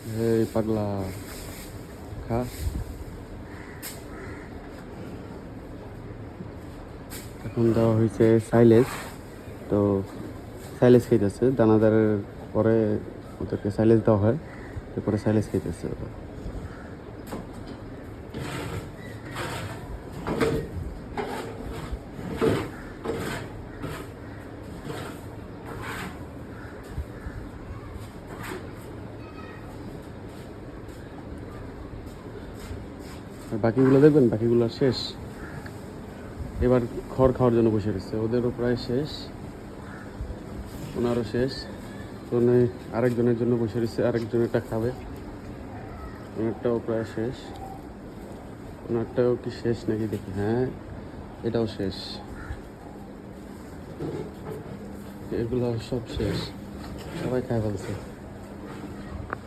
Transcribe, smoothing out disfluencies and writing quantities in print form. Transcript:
এই পাগলা খা। এখন দেওয়া হয়েছে সাইলেজ, তো সাইলেজ খাইতেছে। দানাদারের পরে ওদেরকে সাইলেজ দেওয়া হয়, তারপরে সাইলেজ খাইতেছে ওরা। আর বাকিগুলো দেখবেন, বাকিগুলো শেষ। এবার খড় খাওয়ার জন্য বসে রয়েছে, ওদেরও প্রায় শেষ, ওনারও শেষ। তো আরেকজনের জন্য বসে রয়েছে, আরেকজনেরটা খাবে। ওনারটাও প্রায় শেষ। ওনারটাও কি শেষ নাকি দেখি, হ্যাঁ এটাও শেষ। এগুলো সব শেষ, সবাই খায় ফেলছে।